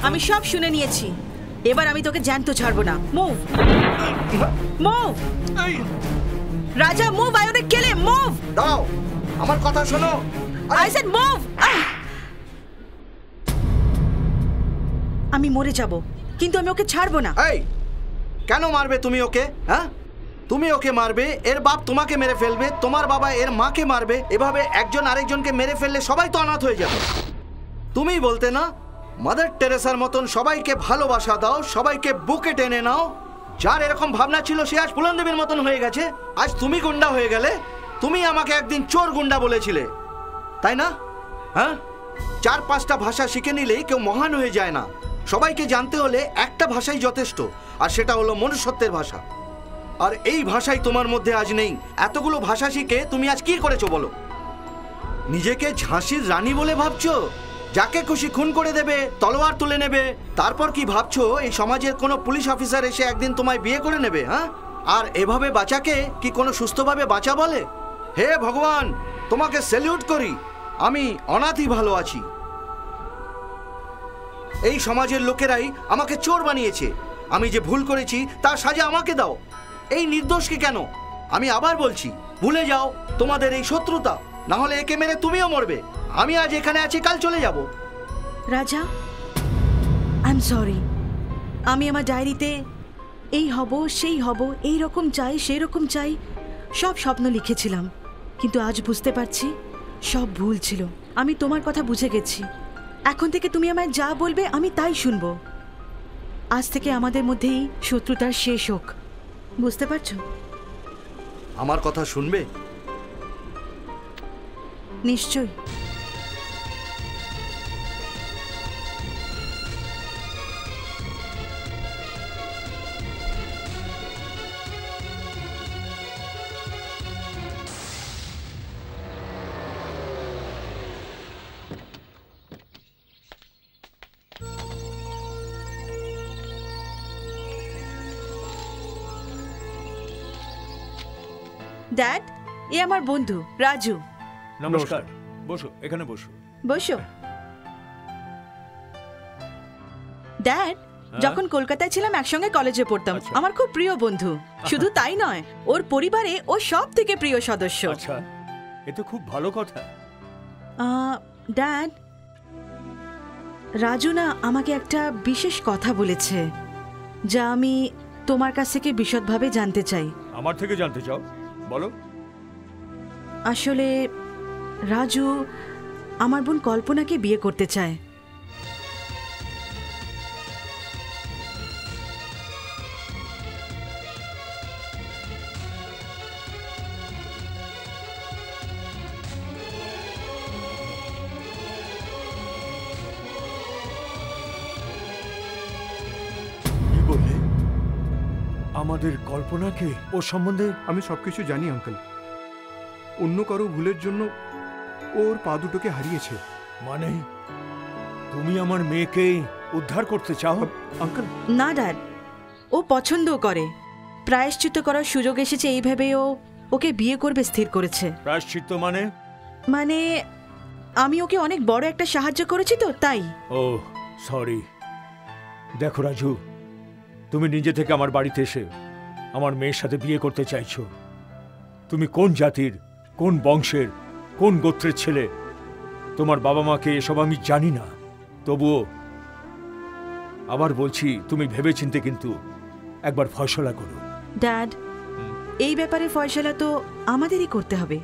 আমি সব শুনে নিয়েছি। এবার আমি তোকে জ্যান্ত ছাড়বো না। মুভ মুভ রাজা, move. I want to kill him. Move. দাও, আমার কথা শোনো। I said move. আমি মরে যাব, কিন্তু আমি ওকে ছাড়বো না। এই, কেন মারবে তুমি ওকে? হ্যাঁ, তুমি ওকে মারবে, এর বাপ তোমাকে মেরে ফেলবে, তোমার বাবা এর মাকে মারবে, এভাবে একজন আরেকজনকে মেরে ফেললে সবাই তো অনাথ হয়ে যাবে। তুমি বলতে না, মাদার টেরেসার মতন সবাইকে ভালোবাসা দাও, সবাইকে বুকে টেনে নাও। যার এরকম ভাবনা ছিল সে আজ ফুলন দেবীর মতন হয়ে গেছে। আজ তুমি গুন্ডা হয়ে গেলে। তুমি আমাকে একদিন চোর গুন্ডা বলেছিলে, তাই না? হ্যাঁ, 4-5টা ভাষা শিখে নিলেই কেউ মহান হয়ে যায় না। সবাইকে জানতে হলে একটা ভাষাই যথেষ্ট, আর সেটা হলো মনুষ্যত্বের ভাষা। আর এই ভাষাই তোমার মধ্যে আজ নেই। এতগুলো ভাষা শিখে তুমি আজ কি করেছো বলো? নিজেকে ঝাঁসির রানী বলে ভাবছো, যাকে খুশি খুন করে দেবে, তলোয়ার তুলে নেবে। তারপর কি ভাবছো এই সমাজের কোনো পুলিশ অফিসার এসে একদিন তোমায় বিয়ে করে নেবে? হ্যাঁ, আর এভাবে বাঁচাকে কি কোনো সুস্থভাবে বাঁচা বলে? হে ভগবান, তোমাকে স্যালিউট করি। আমি অনাথই ভালো আছি। এই সমাজের লোকেরাই আমাকে চোর বানিয়েছে। আমি যে ভুল করেছি তার সাজা আমাকে দাও। এই নির্দোষকে কেন? আমি আবার বলছি, ভুলে যাও তোমাদের এই শত্রুতা, না হলে একে মেরে তুমিও মরবে। আমি আজ এখানে আছি, কাল চলে যাব। রাজা, আই এম সরি। আমি আমার ডায়েরিতে এই হব, সেই হব, এই রকম চাই, সেই রকম চাই, সব স্বপ্ন লিখেছিলাম। কিন্তু আজ বুঝতে পারছি সব ভুল ছিল। আমি তোমার কথা বুঝে গেছি। এখন থেকে তুমি আমায় যা বলবে আমি তাই শুনবো। আজ থেকে আমাদের মধ্যেই শত্রুতার শেষ হোক। বুঝতে পারছো? আমার কথা শুনবে? নিশ্চয়ই। ড্যাড, এ আমার বন্ধু রাজু। নমস্কার। বসো, এখানে বসো। বসো। ড্যাড, যখন কলকাতায় ছিলাম একসঙ্গে কলেজে পড়তাম। আমার খুব প্রিয় বন্ধু। শুধু তাই নয়, ওর পরিবারে ও সব থেকে প্রিয় সদস্য। আচ্ছা, এ তো খুব ভালো কথা। ড্যাড, রাজু না আমাকে একটা বিশেষ কথা বলেছে, যা আমি তোমার কাছ থেকে বিশদভাবে জানতে চাই। আমার থেকে জানতে চাও? বলো। আসলে রাজু আমার বোন কল্পনাকে বিয়ে করতে চায়। কি বললে? আমাদের কল্পনাকে? ও সম্বন্ধে আমি সবকিছু জানি আঙ্কেল। অন্য কারো ভুলের জন্য ওর পা দুটোকে হারিয়েছে। মানে তুমি আমার মেয়েকে উদ্ধার করতে চাও? আঙ্কেল না ড্যাড, ও পছন্দও করে। প্রায়শ্চিত্ত করার সুযোগ এসেছে এই ভেবে ও ওকে বিয়ে করবে স্থির করেছে। প্রায়শ্চিত্ত মানে? মানে আমি ওকে অনেক বড় একটা সাহায্য করেছি তো, তাই। ও সরি। দেখো রাজু, তুমি নিজে থেকে আমার বাড়িতে এসে আমার মেয়ের সাথে বিয়ে করতে চাইছো। তুমি কোন জাতির, কোন বংশের, কোন গোত্রের ছেলে, তোমার বাবা মাকে এসব আমি জানি না। তবুও আবার বলছি, তুমি ভেবেচিন্তে কিন্তু একবার ফয়সলা করো। ড্যাড, এই ব্যাপারে ফয়সলা তো আমাদেরই করতে হবে।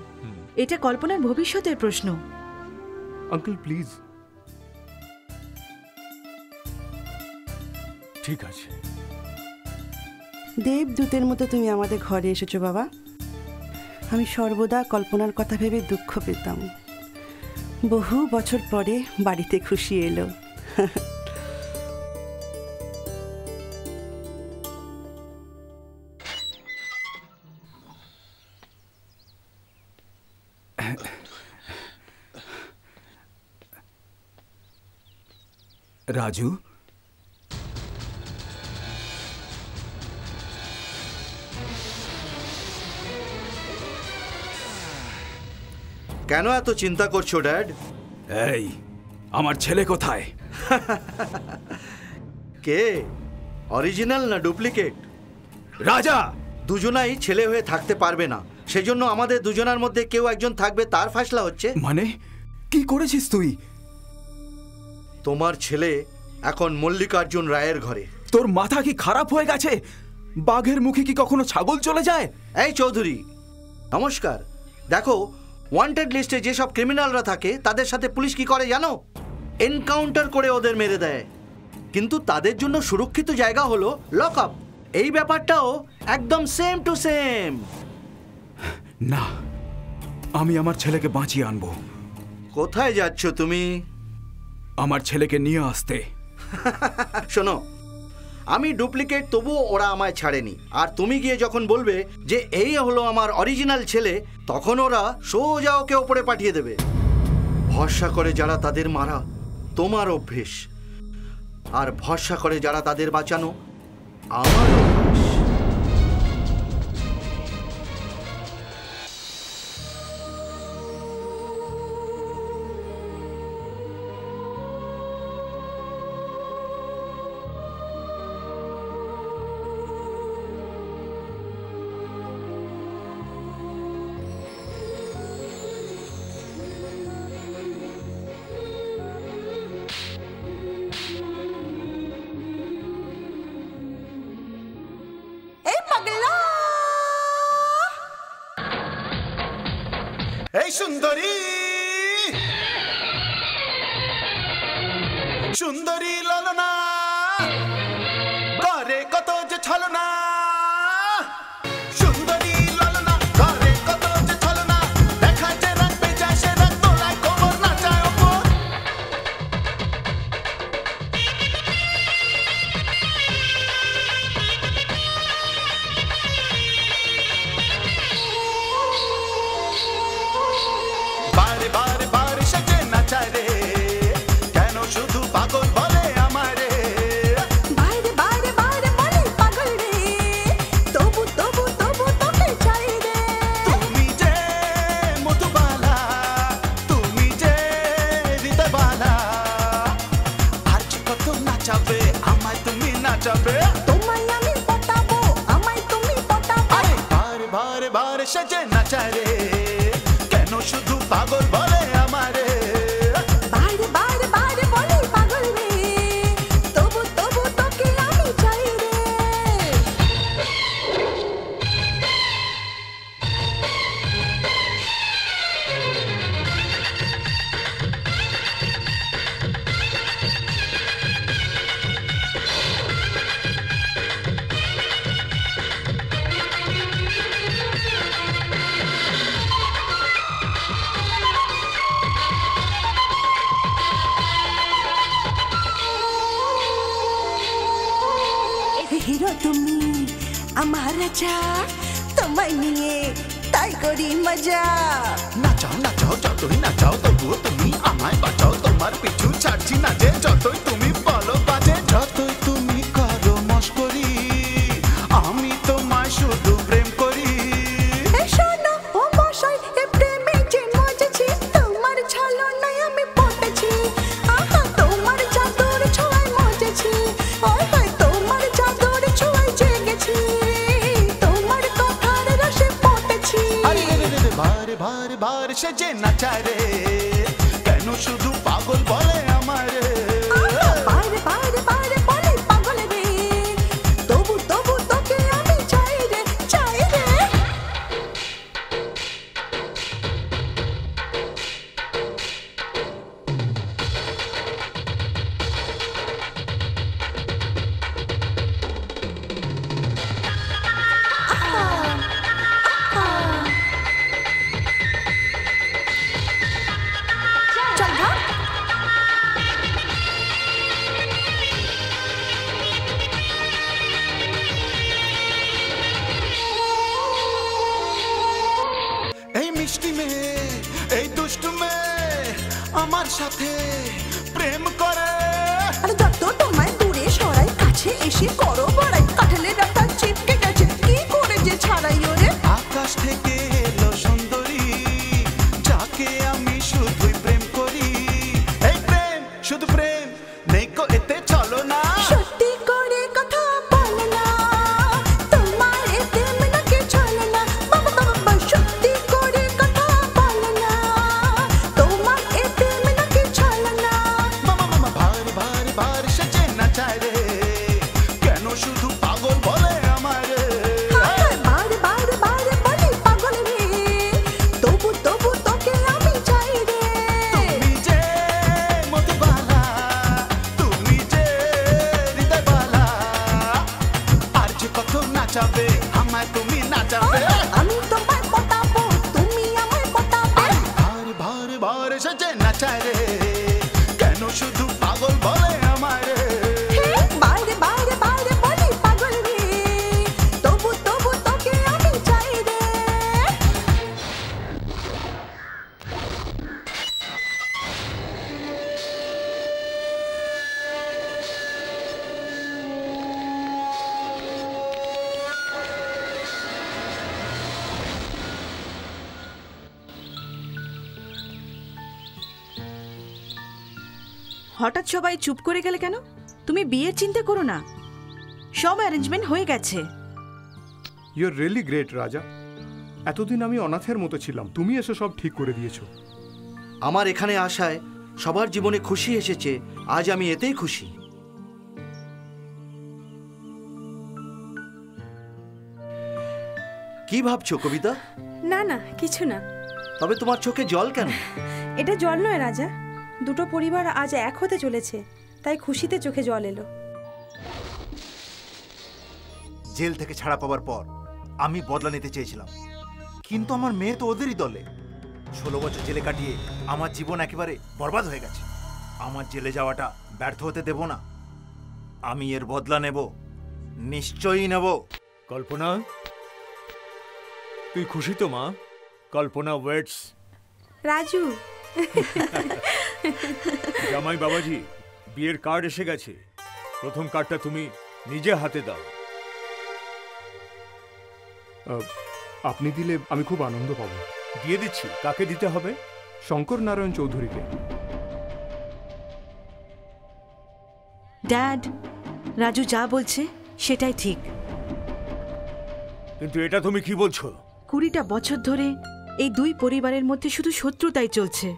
এটা কল্পনার ভবিষ্যতের প্রশ্ন। Uncle please. ঠিক আছে। দেবদূতের মতো তুমি আমাদের ঘরে এসেছো বাবা। আমি সর্বদা কল্পনার কথা ভেবে দুঃখ পেতাম। বহু বছর পরে বাড়িতে খুশি এলো। রাজু, কেন এত চিন্তা করছো ড্যাড? এই আমার ছেলে কোথায়? কে অরিজিনাল না ডুপ্লিকেট? রাজা, দুজনাই ছেলে হয়ে থাকতে পারবে না, সেজন্য আমাদের দুজনের মধ্যে কেউ একজন থাকবে, তার ফয়সালা হচ্ছে। মানে কি করেছিস তুই? তোমার ছেলে এখন মল্লিকার্জুন রায়ের ঘরে। তোর মাথা কি খারাপ হয়ে গেছে? বাঘের মুখে কি কখনো ছাগল চলে যায়? এই চৌধুরী, নমস্কার। দেখো, ওয়ান্টেড লিস্টে যেসব ক্রিমিনালরা থাকে তাদের সাথে পুলিশ কি করে জানো? এনকাউন্টার করে ওদের মেরে দেয়। কিন্তু তাদের জন্য সুরক্ষিত জায়গা হলো লক আপ। এই ব্যাপারটাও একদম সেম টু সেম। না, আমি আমার ছেলেকে বাঁচিয়ে আনবো। কোথায় যাচ্ছ তুমি? আমার ছেলেকে নিয়ে আসতে। শোনো, আমি ডুপ্লিকেট, তবুও ওরা আমায় ছাড়েনি। আর তুমি গিয়ে যখন বলবে যে এই হলো আমার অরিজিনাল ছেলে, তখন ওরা সোজা ওকে ওপরে পাঠিয়ে দেবে। ভরসা করে যারা তাদের মারা তোমার অভ্যেস, আর ভরসা করে যারা তাদের বাঁচানো আমার অভ্যেস। এই সুন্দরী, সুন্দরী ললনা, করে কত যে ছলনা। সুন্দরী ললনা, করে কত যে ছলনা। দেখা যে রাখ বেজা সে রাখ তোলায় কোমর নাচায় ওপর। বারে বারে বারে সেজে নাচায় রে, কেন শুধু পাগল বলে আমারে। বাইরে বাইরে বাইরে বলে পাগল রে, তবু তবু তবু তোকে চাই রে। তুমি যে মধুবালা, তুমি যে হৃদয়বালা, আর যে কত নাচাবে আমায় তুমি নাচাবে। তোমায় আমি পটাবো, আমায় তুমি পটাবো। আরে বারে বারে বারে সেজে নাচায় রে, কেন শুধু পাগল বলে আমারে। বাইরে বাইরে বাইরে বলে পাগল রে, তবু তবু তোকে আমি চাই রে। হিরো তুমি আমার রাজা, তোমায় নিয়ে তাই করি মজা। নাচাও নাচাও, যতই নাচাও তবুও তুমি আমায় বাঁচাও। তোমার পিছু ছাড়ছি না যে, যতই তুমি বলো বাজে। যতই তুমি করো মস্করি, আমি তোমায় শুধু প্রেম করি। এ শোনো ও মশাই, এ প্রেমে যে মজেছি, তোমার ছলনায় আমি পটেছি। আহা, তোমার জাদুর ছোঁয়ায় মজেছি। ওই হয় তোমার জাদুর ছোঁয়ায় জেগেছি, তোমার কথার রসে পটেছি। আরে রে রে রে, বারে বারে বারে সেজে নাচায় রে, কেন শুধু পাগল বলে আমারে। আহা, বাইরে বাইরে বাইরে বলে পাগল রে, তবু তবু তোকে আমি চাই রে, চাই রে। চল ভাগ। এই মিষ্টি মেয়ে, এই দুষ্টু মেয়ে আমার সাথে প্রেম করে। আরে যত তোমায় দূরে সরাই, কাছে এসে করো বড়াই। কাঠালের ডাটা চিপকে গেছে, কি করে যে ছাড়াই ওরে। আকাশ থেকে এলো সুন্দরী, যাকে আমি শুধুই প্রেম করি। এই প্রেম শুধু প্রেম, চায় রে কেন শুধু পাগল বলে আমায় রে বাইরে বাইরে বাইরে বলি পাগল রে তবু তবু তোকে আমি চাই রে হঠাৎ সবাই চুপ করে গেলে কেন? তুমি বিয়ের চিন্তা করো না, সব অ্যারেঞ্জমেন্ট হয়ে গেছে। ইউ আর রিয়েলি গ্রেট রাজা। এতদিন আমি অনাথের মতো ছিলাম, তুমি এসে সব ঠিক করে দিয়েছো। আমার এখানে আসায় সবার জীবনে খুশি এসেছে, আজ আমি এতেই খুশি। কি ভাবছো কবিতা? না না কিছু না। তবে তোমার চোখে জল কেন? এটা জল নয় রাজা, দুটো পরিবার আজ এক হতে চলেছে, তাই খুশিতে চোখে জল এলো। জেল থেকে ছাড়া পাওয়ার পর আমি বদলা নিতে চেয়েছিলাম, কিন্তু আমার মেয়ে তো ওদেরই দলে। 16 বছর জেলে কাটিয়ে আমার জীবন একেবারে বরবাদ হয়ে গেছে। আমার জেলে যাওয়াটা ব্যর্থ হতে দেব না। আমি এর বদলা নেব, নিশ্চয়ই নেব। কল্পনা, তুই খুশি তো মা? কল্পনা ওয়েটস। রাজু জামাই বাবাজি, বিয়ের কার্ড এসে গেছে। প্রথম কার্ডটা তুমি নিজে হাতে দাও। আপনি দিলে আমি খুব আনন্দ পাবো। দিয়ে দিচ্ছি। কাকে দিতে হবে? শঙ্কর নারায়ণ চৌধুরীকে। ড্যাড, রাজু যা বলছে সেটাই ঠিক। কিন্তু এটা তুমি কি বলছো? 20টা বছর ধরে এই দুই পরিবারের মধ্যে শুধু শত্রুতাই চলছে।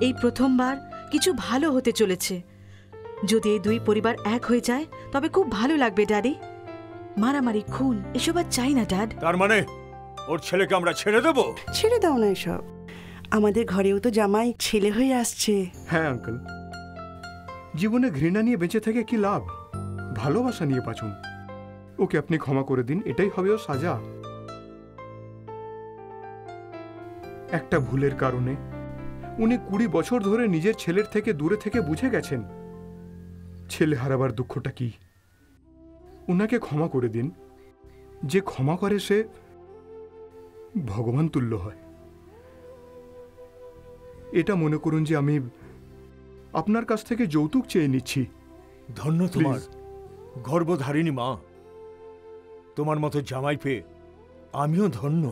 এই প্রথমবার কিছু ভালো হতে চলেছে। যদি এই দুই পরিবার এক হয়ে যায় তবে খুব ভালো লাগবে ড্যাডি। মারামারি, খুন এসব আর চাই না ড্যাড। তার মানে ওর ছেলেকে আমরা ছেড়ে দেব? ছেড়ে দাও না এসব, আমাদের ঘরেও তো জামাই ছেলে হয়ে আসছে। হ্যাঁ আঙ্কেল, জীবনে ঘৃণা নিয়ে বেঁচে থেকে কি লাভ? ভালোবাসা নিয়ে বাঁচুন। ওকে আপনি ক্ষমা করে দিন, এটাই হবে ওর সাজা। একটা ভুলের কারণে উনি 20 বছর ধরে নিজের ছেলের থেকে দূরে থেকে বুঝে গেছেন ছেলে হারাবার দুঃখটা কি। উনাকে ক্ষমা করে দিন। যে ক্ষমা করে সে ভগবান তুল্য হয়। এটা মনে করুন যে আমি আপনার কাছ থেকে যৌতুক চেয়ে নিচ্ছি। ধন্য তোমার Please. গর্ভধারিণী মা। তোমার মতো জামাই পেয়ে আমিও ধন্য।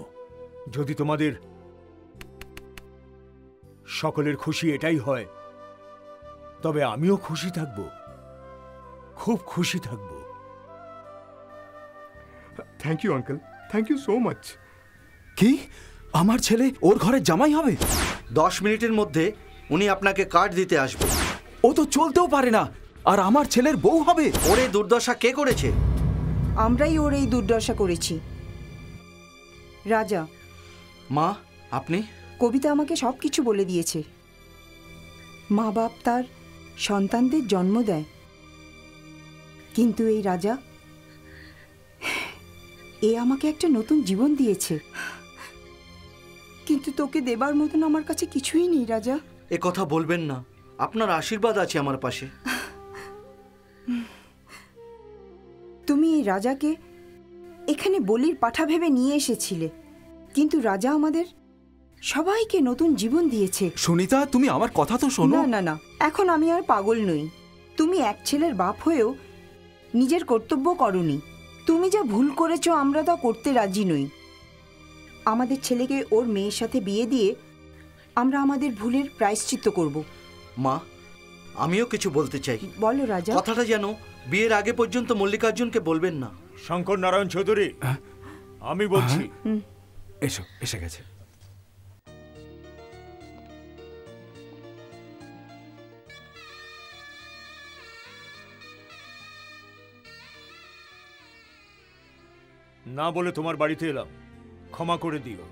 যদি তোমাদের সকলের খুশি এটাই হয় তবে আমিও খুশি থাকব, খুব খুশি থাকব। Thank you uncle, thank you so much. কি? আমার ছেলে ওর ঘরে জামাই হবে? 10 মিনিটের মধ্যে উনি আপনাকে কার্ড দিতে আসবে। ও তো চলতেও পারে না, আর আমার ছেলের বউ হবে? ওর এই দুর্দশা কে করেছে? আমরাই ওর এই দুর্দশা করেছি। রাজা, মা, আপনি? কবিতা আমাকে সব কিছু বলে দিয়েছে। মা বাপ তার সন্তানদের জন্ম দেয়, কিন্তু এই রাজা, এ আমাকে একটা নতুন জীবন দিয়েছে, কিন্তু তোকে দেবার মতন আমার কাছে কিছুই নেই রাজা। এ কথা বলবেন না, আপনার আশীর্বাদ আছে আমার পাশে। তুমি এই রাজাকে এখানে বলির পাঠা ভেবে নিয়ে এসেছিলে, কিন্তু রাজা আমাদের সবাইকে নতুন জীবন দিয়েছে। সুনিতা, তুমি আমার কথা তো শোনো। না না না, এখন আমি আর পাগল নই। তুমি এক ছেলের বাপ হয়েও নিজের কর্তব্য করনি। তুমি যা ভুল করেছো আমরা তা করতে রাজি নই। আমাদের ছেলেকে ওর মেয়ের সাথে বিয়ে দিয়ে আমরা আমাদের ভুলের প্রায়শ্চিত্ত করব। মা, আমিও কিছু বলতে চাই। বলো রাজা। কথাটা যেন বিয়ের আগে পর্যন্ত মল্লিকার্জুনকে বলবেন না। শঙ্কর নারায়ণ চৌধুরী, আমি বলছি। এসো, এসে গেছে। না বলে তোমার বাড়িতে এলাম, ক্ষমা করে দিও।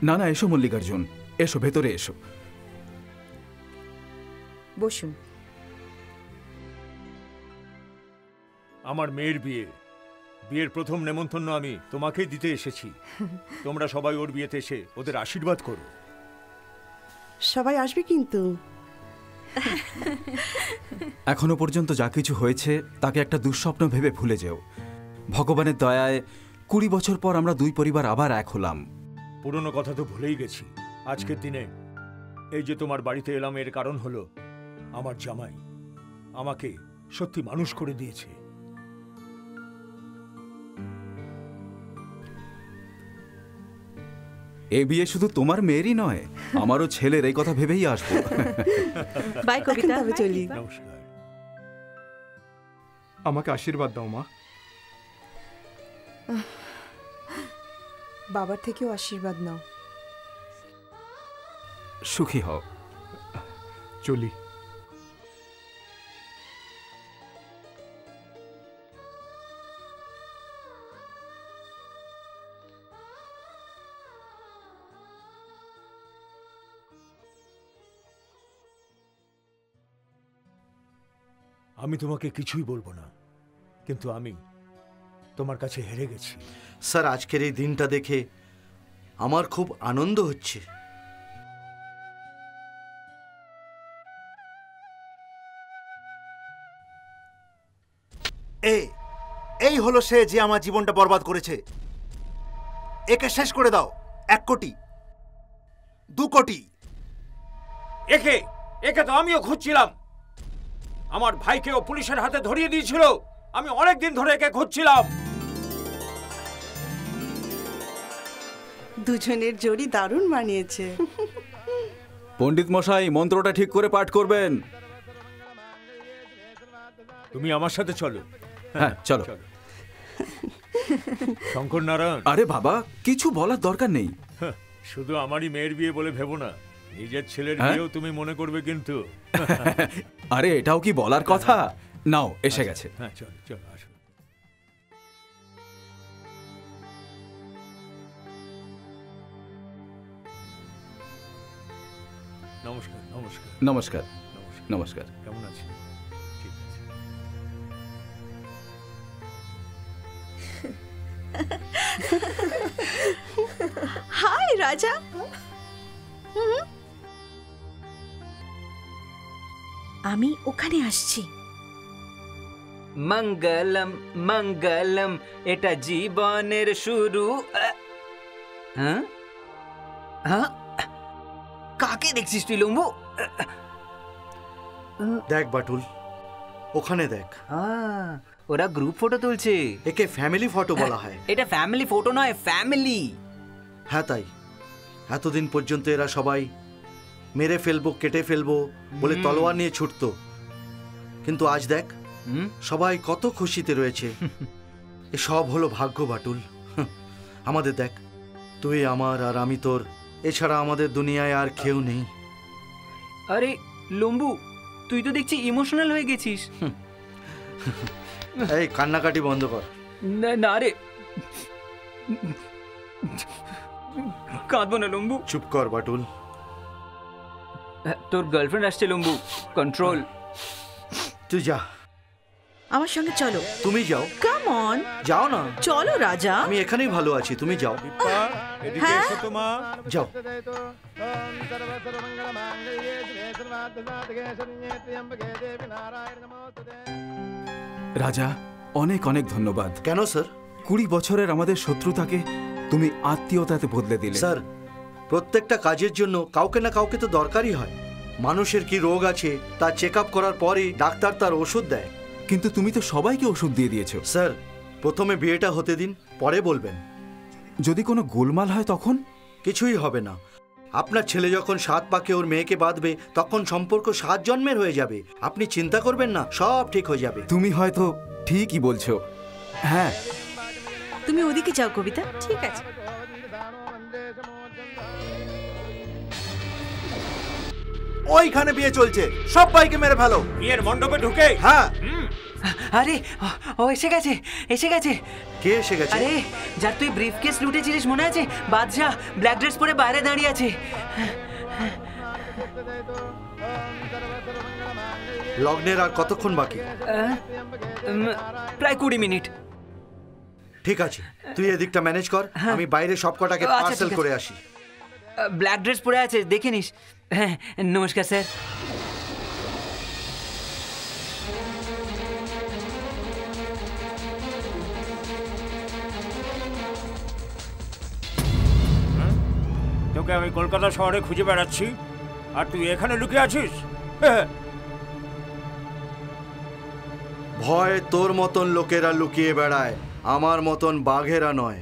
না না, এসো মল্লিকার্জুন, এসো, ভেতরে এসো। বসুন। আমার মেয়ের বিয়ের প্রথম নেমন্তন্ন আমি তোমাকেই দিতে এসেছি। তোমরা সবাই ওর বিয়েতে এসে ওদের আশীর্বাদ করো। সবাই আসবে কিন্তু। এখনো পর্যন্ত যা কিছু হয়েছে তাকে একটা দুঃস্বপ্ন ভেবে ভুলে যেও। ভগবানের দয়ায় 20 বছর পর আমরা দুই পরিবার আবার এক হলাম। পুরনো কথা তো ভুলেই গেছি। আজকের দিনে এই যে তোমার বাড়িতে এলাম, এর কারণ হলো আমার জামাই আমাকে সত্যি মানুষ করে দিয়েছে। এ বিয়ে শুধু তোমার মেয়েরই নয়, আমারও ছেলের এই কথা ভেবেই আসবো। বাই কবিতা। তবে চলি। নমস্কার। আমাকে আশীর্বাদ দাও মা। বাবার থেকেও আশীর্বাদ নাও। সুখী হও। চলি। আমি তোমাকে কিছুই বলবো না, কিন্তু আমি তোমার কাছে হেরে গেছি। স্যার, আজকের এই দিনটা দেখে আমার খুব আনন্দ হচ্ছে। এই হলো সে যে আমার জীবনটা বরবাদ করেছে। একে শেষ করে দাও। 1 কোটি, 2 কোটি। একে একে তো আমিও খুঁজছিলাম। আমার ভাইকেও পুলিশের হাতে ধরিয়ে দিয়েছিল। আমি অনেক দিন ধরে একে খুঁজছিলাম। দুজনের জড়ি দারুণ মানিয়েছে। পণ্ডিত মশাই, মন্ত্রটা ঠিক করে পাঠ করবেন। তুমি আমার সাথে চলো। হ্যাঁ, চলো। শঙ্কর নারায়ণ, আরে বাবা, কিছু বলার দরকার নেই। শুধু আমারই মেয়ের বিয়ে বলে ভেবো না, নিজের ছেলের বিয়েও তুমি মনে করবে কিন্তু। আরে এটাও কি বলার কথা? নাও, এসে গেছে। হ্যাঁ, চলো চলো, আসো। নমস্কার নমস্কার নমস্কার। নমস্কার। নমস্কার। কেমন আছেন? ঠিক আছে। হাই রাজা। আমি ওখানে আসছি। মঙ্গলম মঙ্গলম, এটা জীবনের শুরু। হ্যাঁ হ্যাঁ, কাকে দেখছিস তুই লম্বু? দেখ বাটুল, ওখানে দেখ। ওরা গ্রুপ ফটো তুলছে। একে ফ্যামিলি ফটো বলা হয়। এটা ফ্যামিলি ফটো নয়, ফ্যামিলি। হ্যাঁ তাই, এতদিন পর্যন্ত এরা সবাই মেরে ফেলবো, কেটে ফেলবো বলে তলোয়ার নিয়ে ছুটতো, কিন্তু আজ দেখ সবাই কত খুশিতে রয়েছে। এ সব হলো ভাগ্য বাটুল। আমাদের দেখ, তুই আমার আর আমি তোর, এছাড়া আমাদের দুনিয়ায় আর কেউ নেই। আরে লম্বু, তুই তো দেখছি ইমোশনাল হয়ে গেছিস। এই কান্নাকাটি বন্ধ কর। না রে, কাঁদবো না লম্বু। চুপ কর বাটুল। তোর গার্লফ্রেন্ড আসছে লম্বু, কন্ট্রোল। তুই যা, আমার সঙ্গে চলো। তুমি যাও। কাম অন, যাও না। চলো রাজা। আমি এখানেই ভালো আছি, তুমি যাও। এদিকে এসো তো মা। যাও। রাজা, অনেক অনেক ধন্যবাদ। কেন স্যার? 20 বছরের আমাদের শত্রুতাকে তুমি আত্মীয়তাতে বদলে দিলে। স্যার, প্রত্যেকটা কাজের জন্য কাউকে না কাউকে তো দরকারই হয়। মানুষের কি রোগ আছে তা চেক আপ করার পরই ডাক্তার তার ওষুধ দেয়। কিন্তু তুমি তো সবাইকে ওষুধ দিয়ে দিয়েছো। স্যার, প্রথমে বিয়েটা হতে দিন, পরে বলবেন। যদি কোনো গোলমাল হয় তখন? কিছুই হবে না। আপনার ছেলে যখন 7 পাকে ওর মেয়েকে বাঁধবে, তখন সম্পর্ক 7 জন্মের হয়ে যাবে। আপনি চিন্তা করবেন না, সব ঠিক হয়ে যাবে। তুমি হয়তো ঠিকই বলছো। হ্যাঁ, তুমি ওদিকে যাও কবিতা। ঠিক আছে। ওইখানে বিয়ে চলছে, সবাইকে মেরে ফেলো। বিয়ের মণ্ডপে ঢুকে? হ্যাঁ। আরে ও এসে গেছে, এসে গেছে। কে এসে গেছে? আরে যার তুই ব্রিফকেস লুটেছিলিস মনে আছে? বাদশাহ ব্ল্যাক ড্রেস পরে বাইরে দাঁড়িয়ে আছে। লগ্নের আর কতক্ষণ বাকি? প্রায় 20 মিনিট। ঠিক আছে, তুই এদিকটা ম্যানেজ কর, আমি বাইরে সব কটাকে আচ্ছা, পার্সেল ঠিক আছে। করে আসি। ব্ল্যাক ড্রেস পরে আছে, দেখে নিস। হ্যাঁ, নমস্কার স্যার। তোকে আমি কলকাতা শহরে খুঁজে বেড়াচ্ছি আর তুই এখানে লুকিয়ে আছিস? ভয় তোর মতন লোকেরা লুকিয়ে বেড়ায়, আমার মতন বাঘেরা নয়।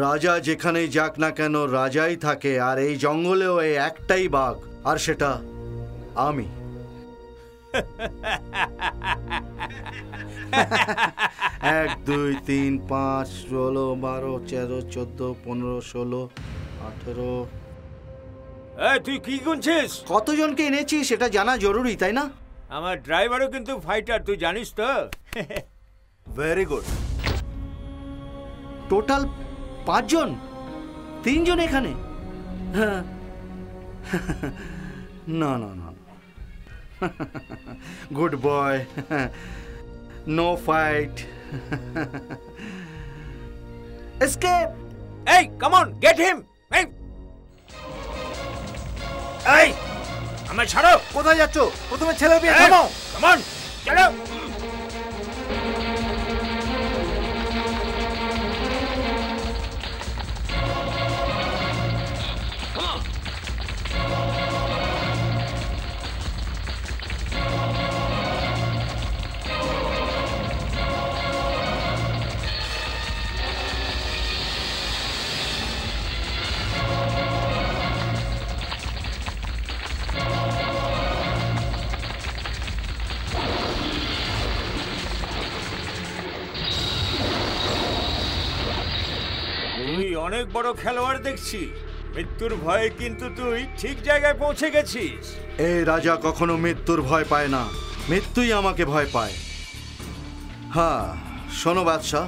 রাজা যেখানেই যাক না কেন রাজাই থাকে, আর এই জঙ্গলেও এই একটাই বাঘ, আর সেটা আমি। 1 2 3 5 16 12 13 14 15 16 18। এই তুই কি গুনছিস? কতজনকে এনেছি সেটা জানা জরুরি, তাই না? আমার ড্রাইভারও কিন্তু ফাইটার, তুই জানিস তো। Very good. টোটাল 5 জন, 3 জন এখানে। হ্যাঁ, না না না, good boy, no fight, escape. এই কাম অন, গেট হিম। এই আমায় ছাড়ো। কোথায় যাচ্ছ? প্রথমে ছেলের বিয়ে থামাও। কাম অন, চলো। তুই অনেক বড় খেলোয়াড় দেখছি। মৃত্যুর ভয়ে কিন্তু তুই ঠিক জায়গায় পৌঁছে গেছিস। এই রাজা কখনো মৃত্যুর ভয় পায় না, মৃত্যুই আমাকে ভয় পায়। হ্যাঁ শোনো বাদশাহ,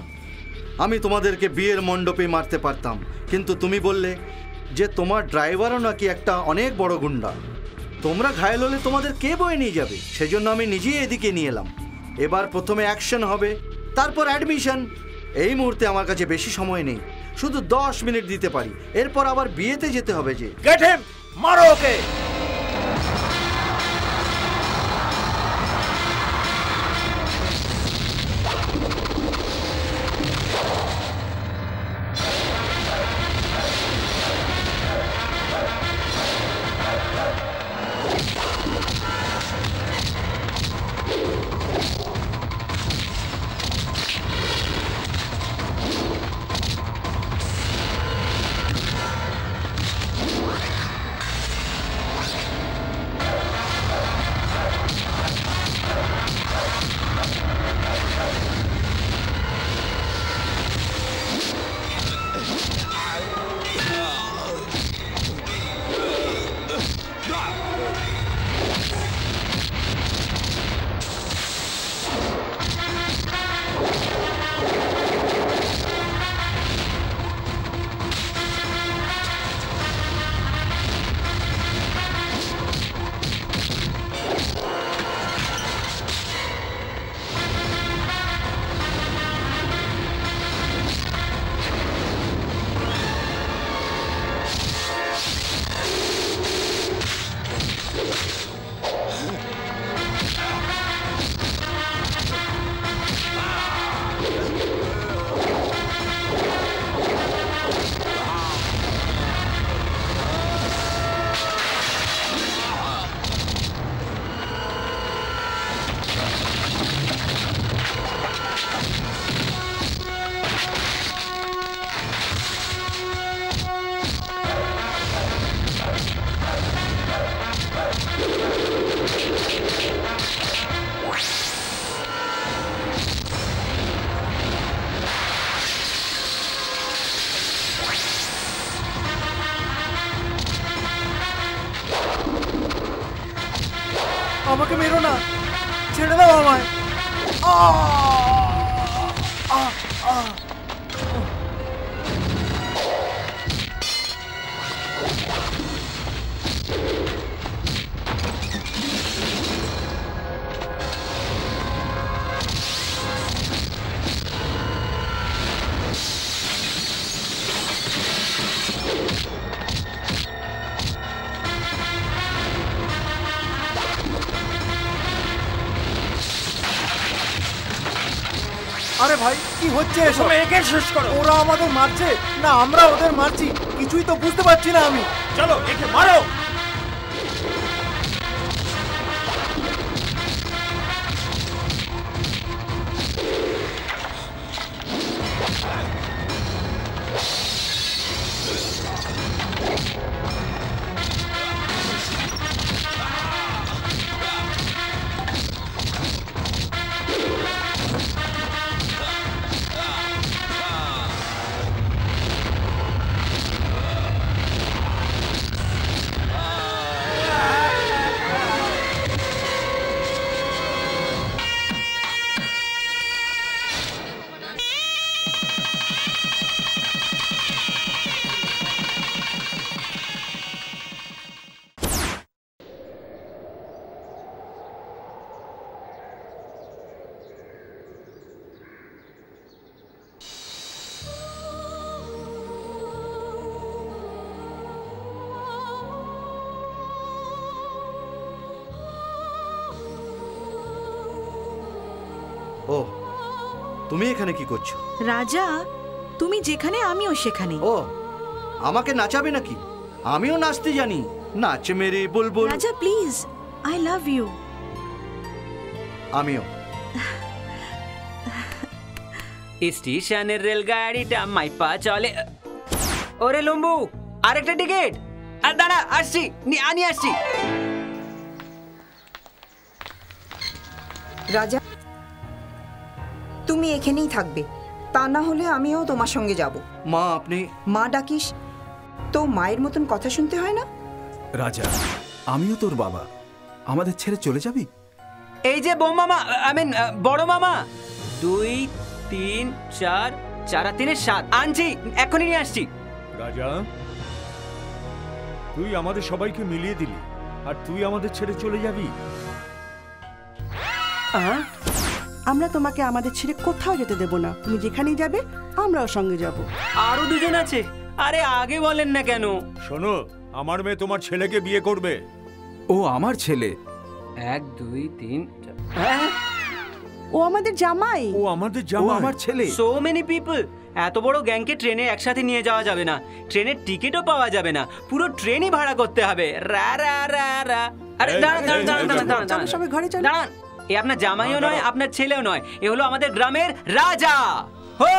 আমি তোমাদেরকে বিয়ের মণ্ডপে মারতে পারতাম, কিন্তু তুমি বললে যে তোমার ড্রাইভারও নাকি একটা অনেক বড় গুন্ডা। তোমরা ঘায়েল হলে তোমাদের কে বয়ে নিয়ে যাবে? সেজন্য আমি নিজেই এদিকে নিয়ে এলাম। এবার প্রথমে অ্যাকশন হবে, তারপর অ্যাডমিশন। এই মুহূর্তে আমার কাছে বেশি সময় নেই, শুধু 10 মিনিট দিতে পারি, এরপর আবার বিয়েতে যেতে হবে। যে গেট হিম, মারো ওকে। আমাকে মেরো না, ছেড়ে দাও আমায়। আরে ভাই কি হচ্ছে এসব? একে শেষ করো। ওরা আমাদের মারছে না আমরা ওদের মারছি, কিছুই তো বুঝতে পারছি না আমি। চলো একে মারো। ও, তুমি এখানে কি করছো? রাজা, তুমি যেখানে আমিও সেখানে। ও, আমাকে নাচাবে নাকি? আমিও নাচতে জানি। নাচ মেরে বুলবুল। রাজা প্লিজ, আই লাভ ইউ। আমিও। স্টেশনের রেলগাড়িটা মাইপা চলে। ওরে লম্বু, আরেকটা টিকিট। আর দাঁড়া, আসছি, আমি আসছি। রাজা, তুমি এখানেই থাকবে, তা না হলে আমিও তোমার সঙ্গে যাব। মা, আপনি মা ডাকিস তো মায়ের মতন কথা শুনতে হয় না? রাজা, আমিও তোর বাবা, আমাদের ছেড়ে চলে যাবি? এই যে বউ মামা, বড় মামা। 2, 3, 4, 4 আর 3 7 আনছি, এখনই নিয়ে আসছি। রাজা, তুই আমাদের সবাইকে মিলিয়ে দিলি, আর তুই আমাদের ছেড়ে চলে যাবি? আমরা তোমাকে আমাদের ছেড়ে কোথাও যেতে দেব না। তুমি যেখানেই যাবে আমরাও সঙ্গে যাব। আরো দুজন আছে। আরে আগে বলেন না কেন? শোনো, আমার মেয়ে তোমার ছেলেকে বিয়ে করবে। ও আমার ছেলে। 1, 2, 3, ও আমাদের জামাই। ও আমাদের ও জামাই। আমার ছেলে। So many people. এত বড় গ্যাংকে ট্রেনে একসাথে নিয়ে যাওয়া যাবে না, ট্রেনের টিকিটও পাওয়া যাবে না, পুরো ট্রেনই ভাড়া করতে হবে। রা রা রা রা। আরে দাঁড়ান দাঁড়ান দাঁড়ান দাঁড়ান দাঁড়ান, সবাই ঘরে চলো। দাঁড়ান। এ আপনার জামাইও নয়, আপনার ছেলেও নয়, এ হলো আমাদের গ্রামের রাজা। হো!